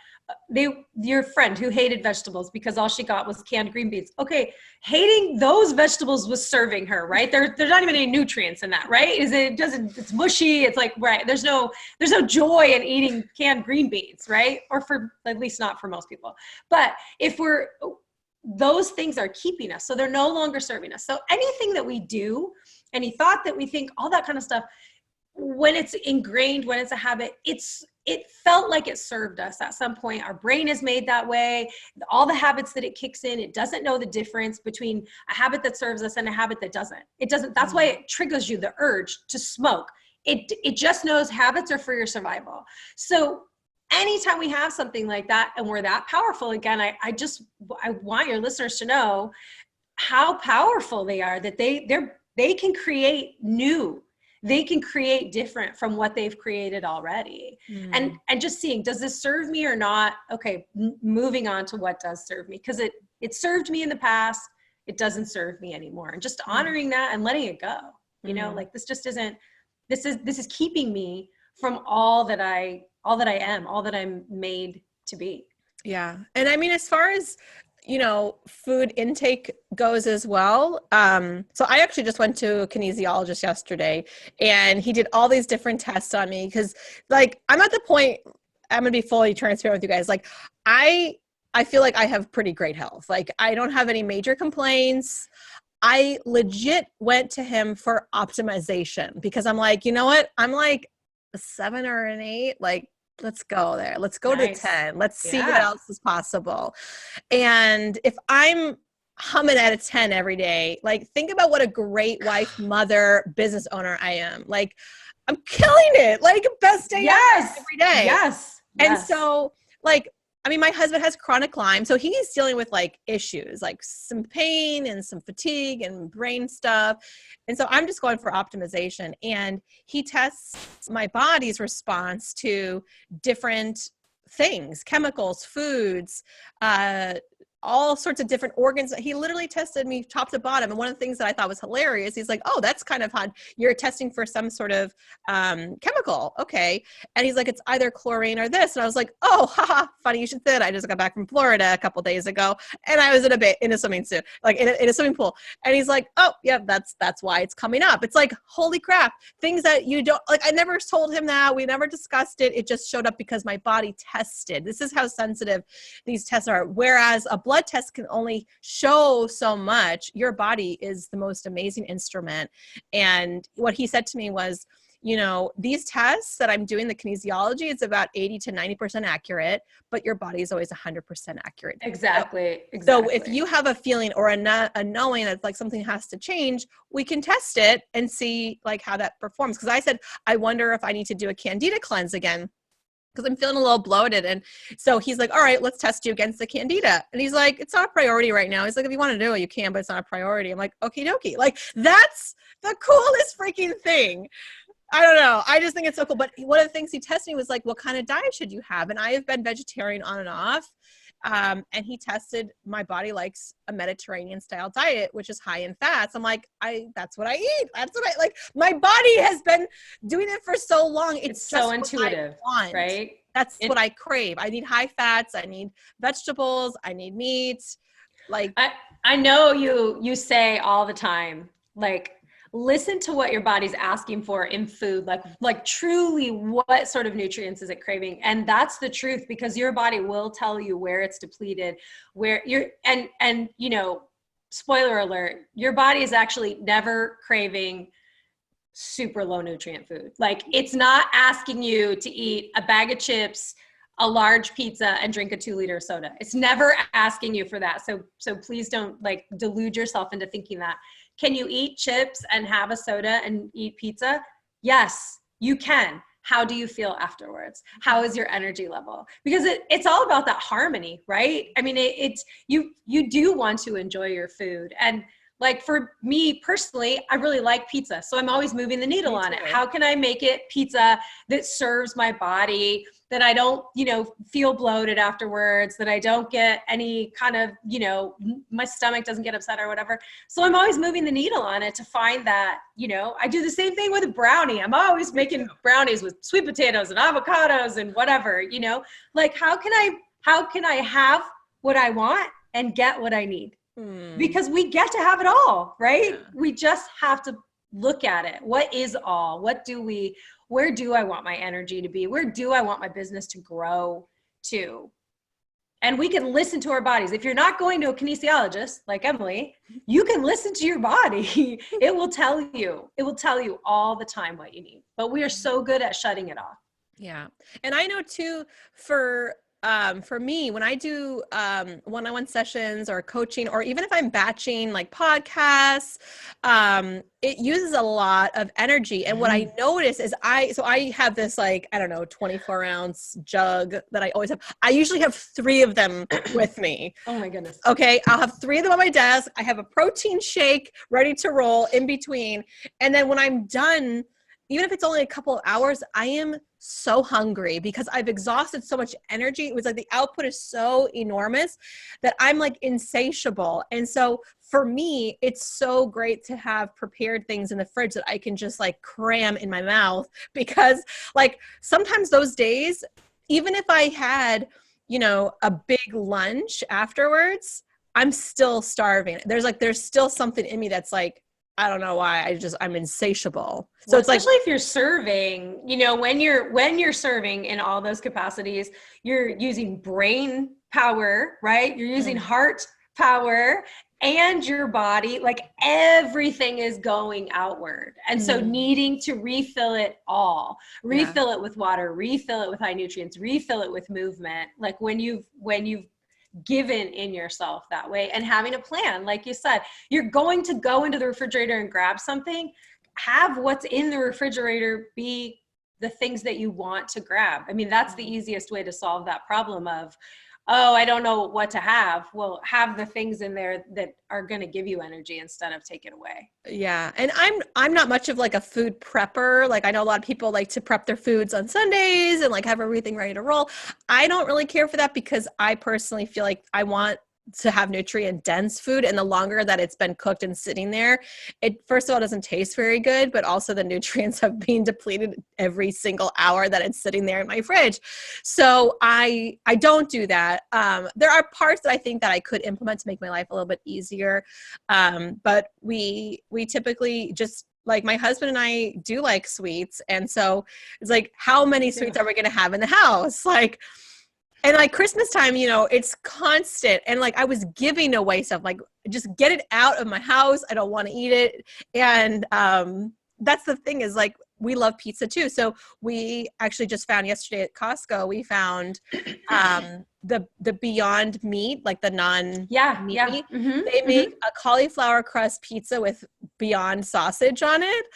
your friend who hated vegetables because all she got was canned green beans. Okay, hating those vegetables was serving her, right? There's not even any nutrients in that, right? It's mushy. It's like, right. There's no joy in eating canned green beans, right? Or for, at least not for most people. But if those things are keeping us, so they're no longer serving us. So anything that we do, any thought that we think, all that kind of stuff, when it's ingrained, when it's a habit, it felt like it served us at some point. Our brain is made that way. All the habits that it kicks in, it doesn't know the difference between a habit that serves us and a habit that doesn't. It doesn't. That's why it triggers you, the urge to smoke. It just knows habits are for your survival. So anytime we have something like that and we're that powerful, again, I want your listeners to know how powerful they are, that they can create new, they can create different from what they've created already. And just seeing, does this serve me or not? Okay, moving on to what does serve me, because it served me in the past, it doesn't serve me anymore. And just honoring that and letting it go. You know, like this is keeping me from all that I am, all that I'm made to be. Yeah. And I mean, as far as, you know, food intake goes as well. So I actually just went to a kinesiologist yesterday and he did all these different tests on me. Cause like, I'm at the point, I'm going to be fully transparent with you guys. Like I feel like I have pretty great health. Like I don't have any major complaints. I legit went to him for optimization because I'm like, you know what? I'm like a 7 or an 8, like, let's go there. Let's go to 10. Let's see what else is possible. And if I'm humming at a 10 every day, like think about what a great wife, mother, business owner I am. Like I'm killing it. Like best day ever every day. Yes. And so like, I mean, my husband has chronic Lyme, so he's dealing with like issues, like some pain and some fatigue and brain stuff. And so I'm just going for optimization. And he tests my body's response to different things, chemicals, foods, all sorts of different organs. He literally tested me top to bottom. And one of the things that I thought was hilarious, he's like, oh, that's kind of odd. You're testing for some sort of chemical. Okay. And he's like, it's either chlorine or this. And I was like, oh, haha, funny you should say that. I just got back from Florida a couple days ago and I was in a swimming suit, like in a swimming pool. And he's like, oh yeah, that's why it's coming up. It's like, holy crap, things that you don't, like I never told him that. We never discussed it. It just showed up because my body tested. This is how sensitive these tests are. Whereas a blood blood test can only show so much. Your body is the most amazing instrument. And what he said to me was, you know, these tests that I'm doing, the kinesiology, it's about 80 to 90% accurate, but your body is always 100% accurate. Exactly. So if you have a feeling or a knowing that like something has to change, we can test it and see like how that performs. Because I said, I wonder if I need to do a candida cleanse again, because I'm feeling a little bloated. And so he's like, all right, let's test you against the candida. And he's like, it's not a priority right now. He's like, if you want to do it, you can, but it's not a priority. I'm like, okie dokie. Like, that's the coolest freaking thing. I don't know. I just think it's so cool. But one of the things he tested me was like, what kind of diet should you have? And I have been vegetarian on and off. And he tested my body likes a Mediterranean style diet, which is high in fats. I'm like, that's what I eat. That's what I like. My body has been doing it for so long. It's so intuitive, right? That's what I crave. I need high fats. I need vegetables. I need meat. Like, I know you say all the time, like, listen to what your body's asking for in food, like truly what sort of nutrients is it craving? And that's the truth, because your body will tell you where it's depleted, where you're, and you know, spoiler alert, your body is actually never craving super low nutrient food. Like, it's not asking you to eat a bag of chips, a large pizza, and drink a 2-liter soda. It's never asking you for that. So please don't like delude yourself into thinking that. Can you eat chips and have a soda and eat pizza? Yes, you can. How do you feel afterwards? How is your energy level? Because it's all about that harmony, right? I mean, it's you do want to enjoy your food. And like for me personally, I really like pizza. So I'm always moving the needle on it. How can I make it pizza that serves my body, that I don't, you know, feel bloated afterwards, that I don't get any kind of, you know, my stomach doesn't get upset or whatever. So I'm always moving the needle on it to find that, you know, I do the same thing with a brownie. I'm always making brownies with sweet potatoes and avocados and whatever, you know, like how can I have what I want and get what I need? Because we get to have it all, right? Yeah. We just have to look at it. What is all? Where do I want my energy to be? Where do I want my business to grow to? And we can listen to our bodies. If you're not going to a kinesiologist like Emily, you can listen to your body. It will tell you all the time what you need. But we are so good at shutting it off. Yeah. And I know too, for me, when I do one-on-one sessions or coaching, or even if I'm batching like podcasts, it uses a lot of energy. And what I notice is I have this like, I don't know, 24-ounce jug that I always have. I usually have 3 of them with me. Oh my goodness. Okay. I'll have 3 of them on my desk. I have a protein shake ready to roll in between. And then when I'm done, even if it's only a couple of hours, I am so hungry because I've exhausted so much energy. It was like the output is so enormous that I'm like insatiable. And so for me, it's so great to have prepared things in the fridge that I can just like cram in my mouth, because like sometimes those days, even if I had, you know, a big lunch afterwards, I'm still starving. There's still something in me that's like, I don't know why, I'm insatiable. So well, it's like, especially if you're serving, you know, when you're serving in all those capacities, you're using brain power, right? You're using heart power and your body, like everything is going outward. And so needing to refill it all, refill it with water, refill it with high nutrients, refill it with movement. Like when you've given in yourself that way, and having a plan, like you said, you're going to go into the refrigerator and grab something, have what's in the refrigerator be the things that you want to grab. I mean, that's the easiest way to solve that problem of, oh, I don't know what to have. Well, have the things in there that are going to give you energy instead of take it away. Yeah. And I'm not much of like a food prepper. Like I know a lot of people like to prep their foods on Sundays and like have everything ready to roll. I don't really care for that, because I personally feel like I want to have nutrient dense food, and the longer that it's been cooked and sitting there, it first of all doesn't taste very good, but also the nutrients have been depleted every single hour that it's sitting there in my fridge. So I don't do that. There are parts that I think that I could implement to make my life a little bit easier, but we typically just, like, my husband and I do like sweets, and so it's like, how many sweets are we going to have in the house? Like, And like Christmas time, you know, it's constant. And like I was giving away stuff, like just get it out of my house. I don't want to eat it. And that's the thing is like we love pizza too. So we actually just found yesterday at Costco, we found the Beyond Meat, like the non-meat. Yeah. They make a cauliflower crust pizza with Beyond sausage on it.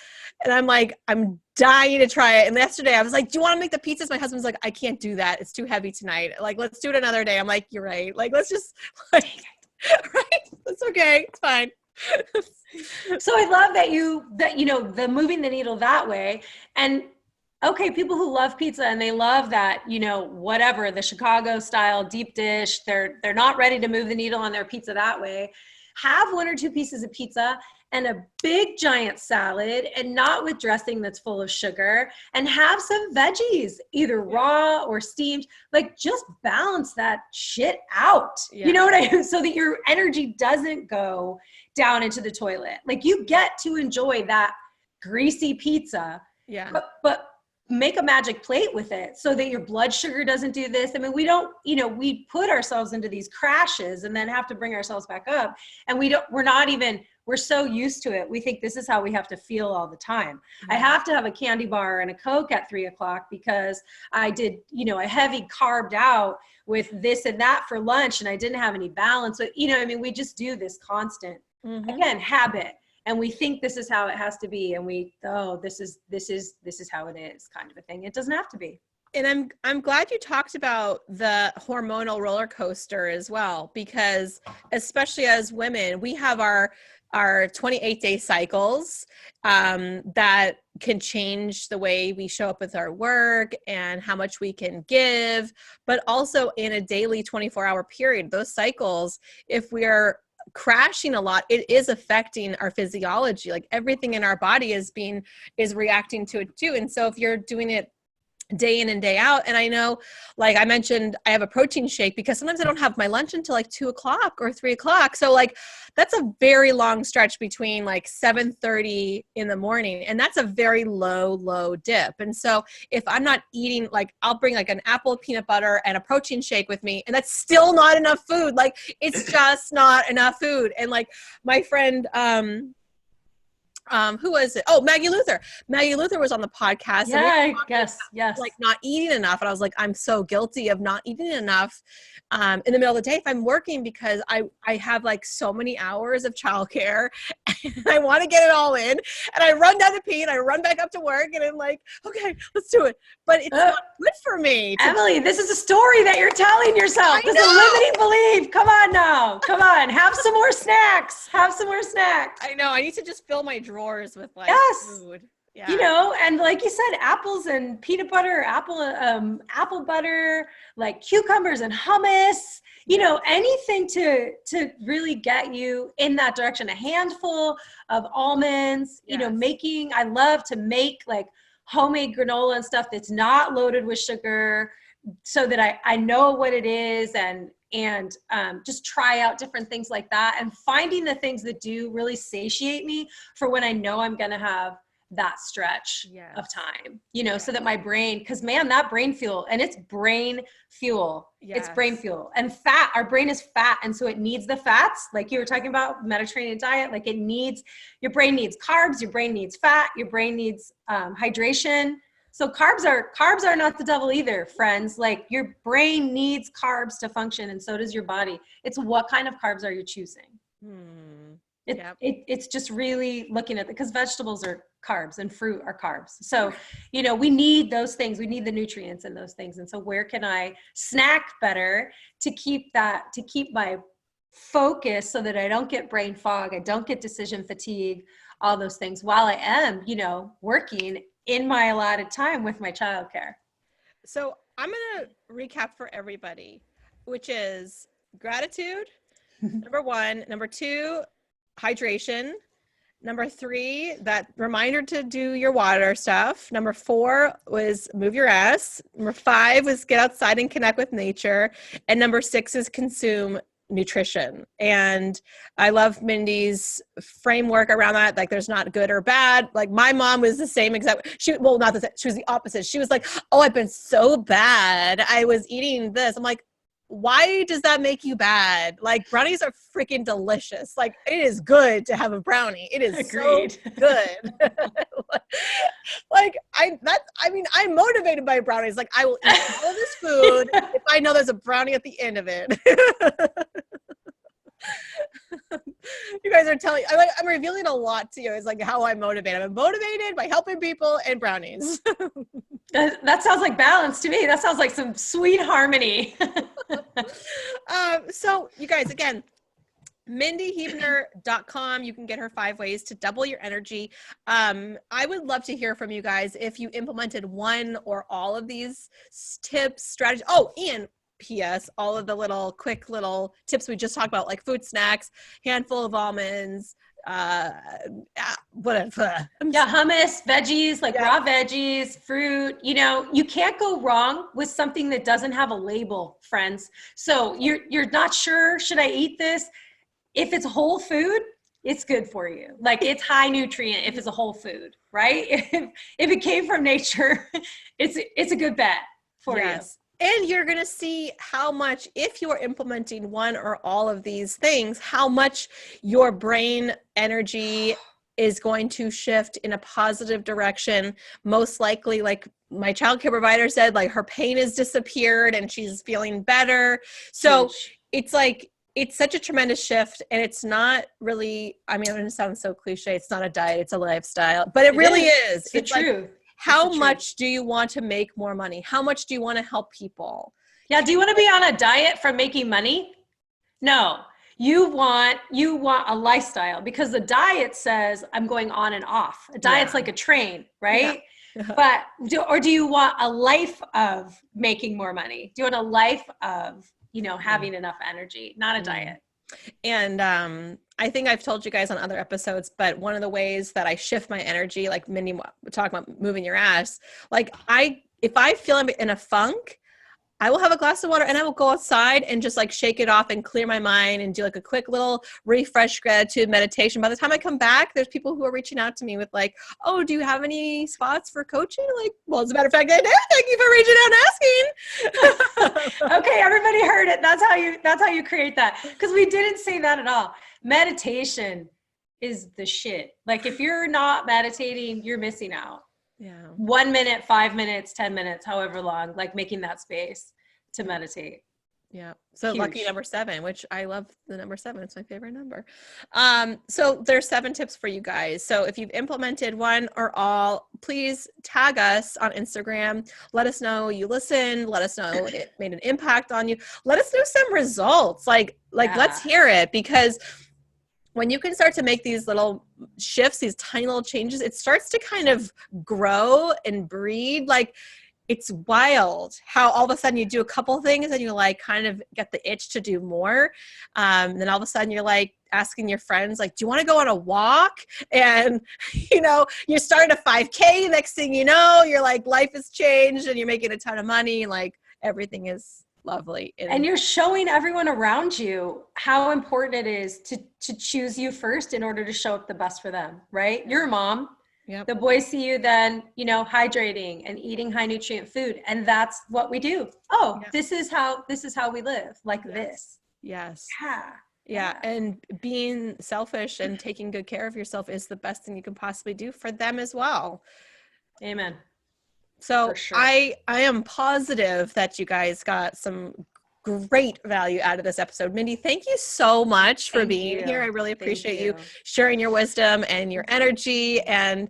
And I'm like, I'm dying to try it. And yesterday I was like, do you want to make the pizzas? My husband's like, I can't do that. It's too heavy tonight. Like, let's do it another day. I'm like, you're right. Like, let's just like, right. It's okay. It's fine. So I love that you know, the moving the needle that way. And okay, people who love pizza and they love that, you know, whatever, the Chicago style deep dish, they're not ready to move the needle on their pizza that way. Have one or two pieces of pizza and a big giant salad, and not with dressing that's full of sugar, and have some veggies, either raw or steamed. Like, just balance that shit out. Yeah. You know what I mean? So that your energy doesn't go down into the toilet. Like, you get to enjoy that greasy pizza, but make a magic plate with it so that your blood sugar doesn't do this. I mean, we don't, you know, we put ourselves into these crashes and then have to bring ourselves back up. And we're so used to it. We think this is how we have to feel all the time. Mm-hmm. I have to have a candy bar and a Coke at 3:00 because I did, you know, a heavy carved out with this and that for lunch and I didn't have any balance. So, you know, I mean, we just do this constant, again, habit. And we think this is how it has to be. And this is how it is, kind of a thing. It doesn't have to be. And I'm glad you talked about the hormonal roller coaster as well, because especially as women, we have our 28-day cycles that can change the way we show up with our work and how much we can give, but also in a daily 24-hour period, those cycles, if we are crashing a lot, it is affecting our physiology. Like everything in our body is reacting to it too. And so if you're doing it day in and day out, and I know, like I mentioned, I have a protein shake because sometimes I don't have my lunch until like 2:00 or 3:00. So like that's a very long stretch between like 7:30 in the morning, and that's a very low dip. And so if I'm not eating, like I'll bring like an apple peanut butter and a protein shake with me, and that's still not enough food. Like it's just not enough food. And like my friend who was it? Oh, Maggie Luther. Maggie Luther was on the podcast. Yeah, yes. Like not eating enough. And I was like, I'm so guilty of not eating enough in the middle of the day if I'm working, because I have like so many hours of childcare and I want to get it all in. And I run down to pee and I run back up to work and I'm like, okay, let's do it. But it's not good for me. Emily, this is a story that you're telling yourself. This is a limiting belief. Come on now. Come on. Have some more snacks. I know. I need to just fill my drawers with like food. Yeah. You know, and like you said, apples and peanut butter, apple butter, like cucumbers and hummus, you know, anything to really get you in that direction. A handful of almonds, you know, I love to make like homemade granola and stuff that's not loaded with sugar, so that I know what it is, and just try out different things like that, and finding the things that do really satiate me for when I know I'm going to have that stretch of time, you know, so that my brain, because man, that brain fuel, and it's brain fuel. It's brain fuel, and fat, our brain is fat. And so it needs the fats, like you were talking about Mediterranean diet, like your brain needs carbs, your brain needs fat, your brain needs hydration. So carbs are not the devil either, friends. Like your brain needs carbs to function, and so does your body. It's what kind of carbs are you choosing? It's just really looking at it, because vegetables are carbs and fruit are carbs. So, you know, we need those things. We need the nutrients in those things. And so where can I snack better to keep my focus so that I don't get brain fog, I don't get decision fatigue, all those things, while I am, you know, working in my allotted time with my childcare. So I'm going to recap for everybody, which is gratitude, number 1, number 2, hydration, number 3, that reminder to do your water stuff, number 4 was move your ass, number 5 was get outside and connect with nature, and number 6 is consume nutrition. And I love Mindy's framework around that. Like there's not good or bad. Like my mom was the same exact, she was the opposite. She was like, oh, I've been so bad. I was eating this. I'm like, why does that make you bad? Like brownies are freaking delicious. Like it is good to have a brownie. It is Agreed. so good. I'm motivated by brownies. Like I will eat all this food if I know there's a brownie at the end of it. You guys are telling, I'm revealing a lot to you. It's like how I'm motivated. I'm motivated by helping people and brownies. That sounds like balance to me. That sounds like some sweet harmony. So you guys, again, MindyHuebner.com. You can get her 5 ways to double your energy. I would love to hear from you guys if you implemented one or all of these tips, strategies. Oh, and P.S. all of the quick little tips we just talked about, like food snacks, handful of almonds, whatever. Hummus, veggies, raw veggies, fruit. You can't go wrong with something that doesn't have a label, friends. So you're not sure, should I eat this? If it's whole food, it's good for you. Like it's high nutrient if it's a whole food, right? If it came from nature, it's a good bet for you. And you're going to see how much, if you're implementing one or all of these things, how much your brain energy is going to shift in a positive direction. Most likely, like my childcare provider said, like her pain has disappeared and she's feeling better. So it's like, it's such a tremendous shift, and it's not really, I'm going to sound so cliche. It's not a diet, it's a lifestyle, but it really is. It's true. How much do you want to make more money? How much do you want to help people? Yeah. Do you want to be on a diet from making money? No, you want a lifestyle, because the diet says I'm going on and off. A diet's like a train, right? Yeah. Do you want a life of making more money? Do you want a life of, having enough energy, not a diet? And I think I've told you guys on other episodes, but one of the ways that I shift my energy, like Mindy talking about moving your ass, like if I feel I'm in a funk, I will have a glass of water and I will go outside and just like shake it off and clear my mind and do like a quick little refresh gratitude meditation. By the time I come back, there's people who are reaching out to me with like, oh, do you have any spots for coaching? Like, well, as a matter of fact, I do. Thank you for reaching out and asking. Okay, everybody heard it. That's how you create that. Because we didn't say that at all. Meditation is the shit. Like if you're not meditating, you're missing out. Yeah. 1 minute, 5 minutes, 10 minutes, however long, like making that space to meditate. Yeah. So lucky number 7, which I love the number 7. It's my favorite number. So there's 7 tips for you guys. So if you've implemented one or all, please tag us on Instagram. Let us know you listened. Let us know it made an impact on you. Let us know some results. Let's hear it, because when you can start to make these little shifts, these tiny little changes, it starts to kind of grow and breed. Like it's wild how all of a sudden you do a couple things and you like kind of get the itch to do more. Then all of a sudden you're like asking your friends, like, do you want to go on a walk? And, you're starting a 5K. Next thing you know, you're like, life has changed and you're making a ton of money. And like everything is lovely. And you're showing everyone around you how important it is to choose you first in order to show up the best for them, right? You're a mom. Yep. The boys see you then, hydrating and eating high nutrient food. And that's what we do. Oh, yeah. This is how we live, like this. Yes. Yeah. And being selfish and taking good care of yourself is the best thing you can possibly do for them as well. Amen. So sure. I am positive that you guys got some great value out of this episode. Mindy, thank you so much for being here. I really appreciate you sharing your wisdom and your energy. And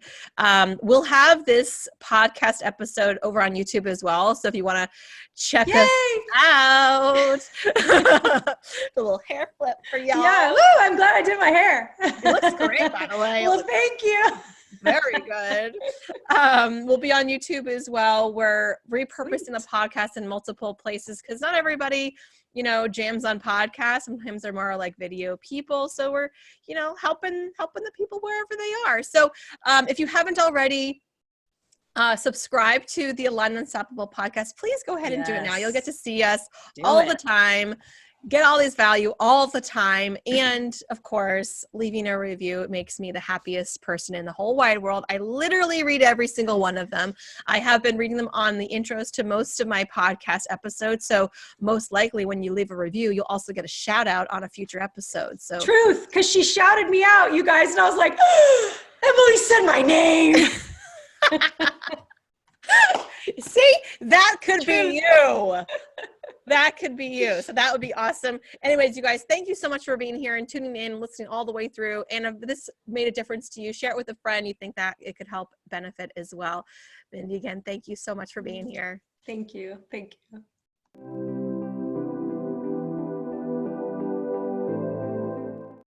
we'll have this podcast episode over on YouTube as well. So if you want to check us out, a little hair flip for y'all. Yeah, woo, I'm glad I did my hair. It looks great, by the way. Well, thank you. Very good. We'll be on YouTube as well. We're repurposing the podcast in multiple places because not everybody, jams on podcasts. Sometimes they're more like video people. So we're, helping the people wherever they are. So if you haven't already, subscribe to the Aligned Unstoppable podcast. Please go ahead and do it now. You'll get to see us all the time. get all this value all the time. And of course, leaving a review, it makes me the happiest person in the whole wide world. I literally read every single one of them. I have been reading them on the intros to most of my podcast episodes. So most likely when you leave a review, you'll also get a shout out on a future episode. So truth, because she shouted me out, you guys, and I was like, oh, Emily said my name. See, that could be you. That could be you. So that would be awesome. Anyways, you guys, thank you so much for being here and tuning in, listening all the way through. And if this made a difference to you, share it with a friend you think that it could help benefit as well. Mindi, again, thank you so much for being here. Thank you. Thank you.